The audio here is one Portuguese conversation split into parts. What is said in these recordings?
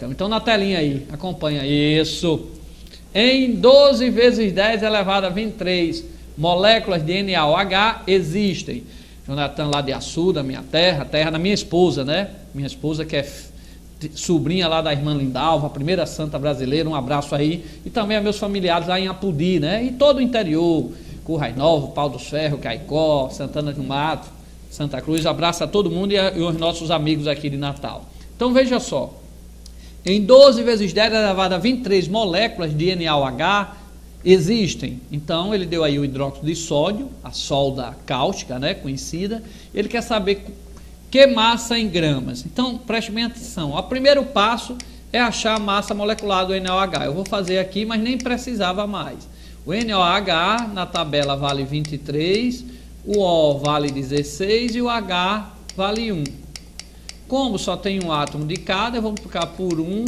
Então na telinha aí, acompanha isso. Em 12 vezes 10 elevado a 23 moléculas de NaOH existem. Jonathan lá de Açu, da minha terra, terra da minha esposa, né? Minha esposa que é sobrinha lá da irmã Lindalva, a primeira santa brasileira, um abraço aí. E também a meus familiares lá em Apudi, né? E todo o interior, Currais Novo, Pau dos Ferros, Caicó, Santana do Mato, Santa Cruz. Abraço a todo mundo e os nossos amigos aqui de Natal. Então veja só. Em 12 vezes 10 elevado a 23 moléculas de NaOH existem. Então ele deu aí o hidróxido de sódio, a solda cáustica, né, conhecida. Ele quer saber que massa em gramas. Então preste bem atenção. O primeiro passo é achar a massa molecular do NaOH. Eu vou fazer aqui, mas nem precisava mais. O NaOH na tabela vale 23, o O vale 16 e o H vale 1. Como só tem um átomo de cada, eu vou multiplicar por 1,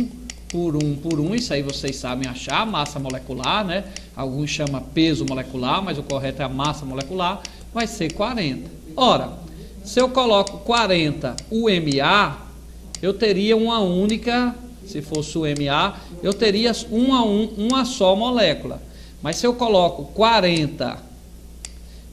por 1, por 1. Isso aí vocês sabem achar, massa molecular, né? Alguns chamam peso molecular, mas o correto é a massa molecular. Vai ser 40. Ora, se eu coloco 40 UMA, eu teria uma única, se fosse o MA, eu teria uma só molécula. Mas se eu coloco 40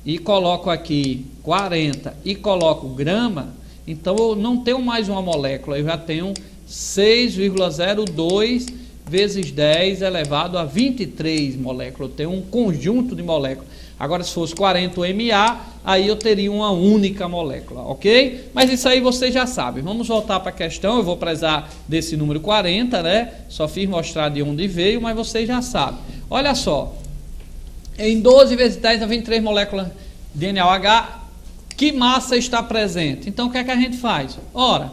e coloco aqui 40 e coloco grama, então eu não tenho mais uma molécula, eu já tenho 6,02 vezes 10 elevado a 23 moléculas. Eu tenho um conjunto de moléculas. Agora, se fosse 40 MA, aí eu teria uma única molécula, ok? Mas isso aí vocês já sabem. Vamos voltar para a questão. Eu vou precisar desse número 40, né? Só fiz mostrar de onde veio, mas vocês já sabem. Olha só. Em 12 vezes 10 a 23 moléculas de NaOH, que massa está presente? Então, o que é que a gente faz? Ora,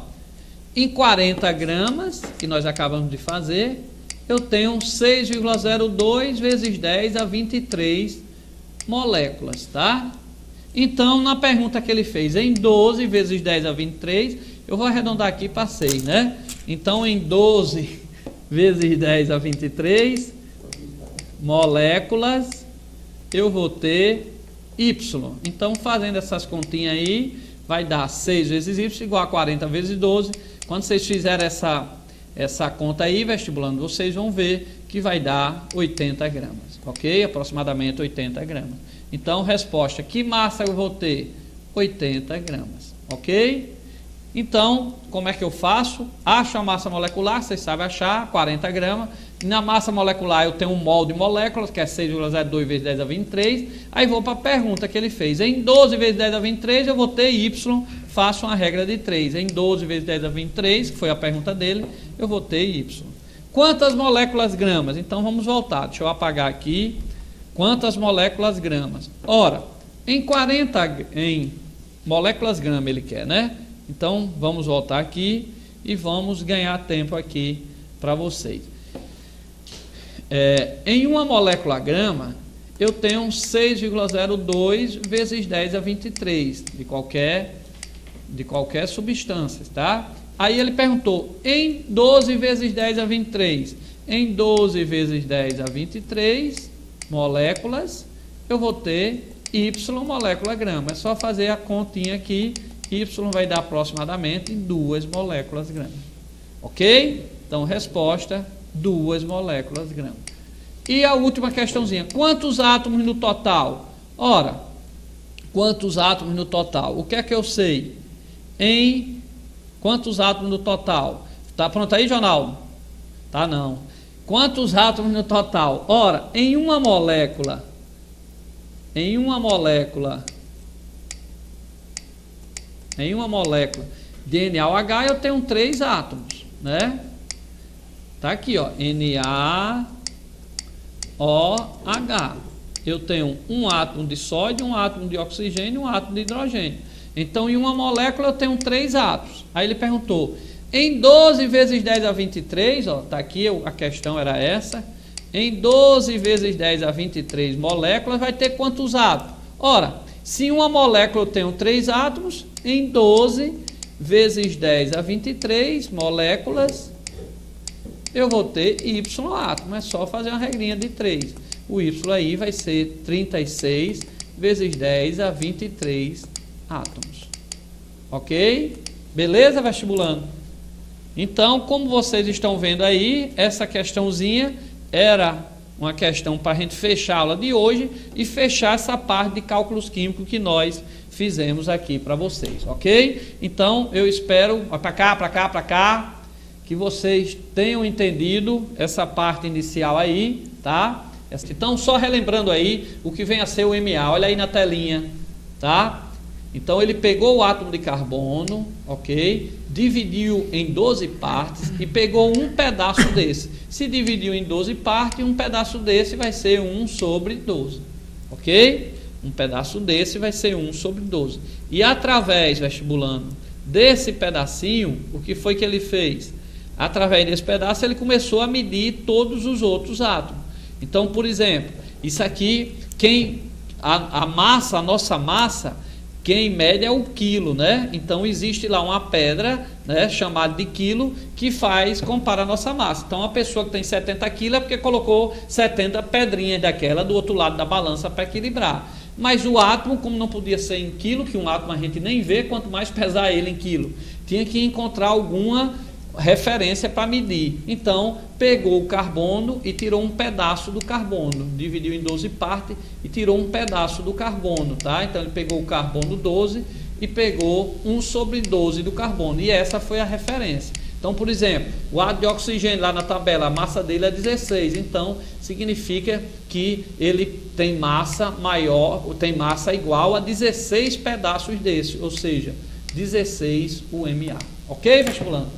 em 40 gramas, que nós acabamos de fazer, eu tenho 6,02 vezes 10 a 23 moléculas, tá? Então, na pergunta que ele fez, em 12 vezes 10 a 23, eu vou arredondar aqui para 6, né? Então, em 12 vezes 10 a 23 moléculas, eu vou ter Y. Então, fazendo essas continhas aí, vai dar 6 vezes Y igual a 40 vezes 12. Quando vocês fizerem essa conta aí, vestibulando, vocês vão ver que vai dar 80 gramas, ok? Aproximadamente 80 gramas. Então, resposta, que massa eu vou ter? 80 gramas, ok? Então, como é que eu faço? Acho a massa molecular, vocês sabem achar, 40 gramas. Na massa molecular eu tenho um mol de moléculas, que é 6,02 vezes 10 a 23. Aí vou para a pergunta que ele fez. Em 12 vezes 10 a 23 eu vou ter Y, faço uma regra de 3. Em 12 vezes 10 a 23, que foi a pergunta dele, eu vou ter Y. Quantas moléculas gramas? Então vamos voltar, deixa eu apagar aqui. Quantas moléculas gramas? Ora, em moléculas grama ele quer, né? Então vamos voltar aqui e vamos ganhar tempo aqui para vocês. Em uma molécula grama, eu tenho 6,02 vezes 10 a 23 de qualquer substância, tá? Aí ele perguntou, em 12 vezes 10 a 23, em 12 vezes 10 a 23 moléculas, eu vou ter Y molécula grama. É só fazer a continha aqui, Y vai dar aproximadamente 2 moléculas grama. Ok? Então, resposta, 2 moléculas grama. E a última questãozinha, quantos átomos no total? Ora, quantos átomos no total? O que é que eu sei? Em quantos átomos no total? Tá pronto aí, Jonaldo? Tá não. Quantos átomos no total? Ora, em uma molécula de NaOH eu tenho 3 átomos, né? Tá aqui, ó, NaOH. Eu tenho um átomo de sódio, um átomo de oxigênio e um átomo de hidrogênio. Então, em uma molécula eu tenho 3 átomos. Aí ele perguntou, em 12 vezes 10 a 23, ó, tá aqui, a questão era essa. Em 12 vezes 10 a 23 moléculas vai ter quantos átomos? Ora, se uma molécula eu tenho 3 átomos, em 12 vezes 10 a 23 moléculas, eu vou ter Y átomo. É só fazer uma regrinha de 3. O Y aí vai ser 36 vezes 10 a 23 átomos. Ok? Beleza, vestibulando? Então, como vocês estão vendo aí, essa questãozinha era uma questão para a gente fechar a aula de hoje e fechar essa parte de cálculos químicos que nós fizemos aqui para vocês, ok? Então, eu espero, para cá, que vocês tenham entendido essa parte inicial aí, tá? Então, só relembrando aí o que vem a ser o MA, olha aí na telinha, tá? Então, ele pegou o átomo de carbono, ok? Dividiu em 12 partes e pegou um pedaço desse. Se dividiu em 12 partes, um pedaço desse vai ser 1 sobre 12, ok? Um pedaço desse vai ser 1 sobre 12. E através, vestibulando, desse pedacinho, o que foi que ele fez? Através desse pedaço, ele começou a medir todos os outros átomos. Então, por exemplo, isso aqui, a massa, a nossa massa, quem mede é o quilo, né? Então existe lá uma pedra, né, chamada de quilo, que compara a nossa massa. Então uma pessoa que tem 70 quilos é porque colocou 70 pedrinhas daquela do outro lado da balança para equilibrar. Mas o átomo, como não podia ser em quilo, que um átomo a gente nem vê, quanto mais pesar ele em quilo, tinha que encontrar alguma referência para medir. Então pegou o carbono e tirou um pedaço do carbono, dividiu em 12 partes e tirou um pedaço do carbono, tá? Então ele pegou o carbono 12 e pegou 1 sobre 12 do carbono, e essa foi a referência. Então, por exemplo, o átomo de oxigênio lá na tabela, a massa dele é 16, então significa que ele tem massa maior, tem massa igual a 16 pedaços desse, ou seja, 16 UMA. Ok, vestibulando?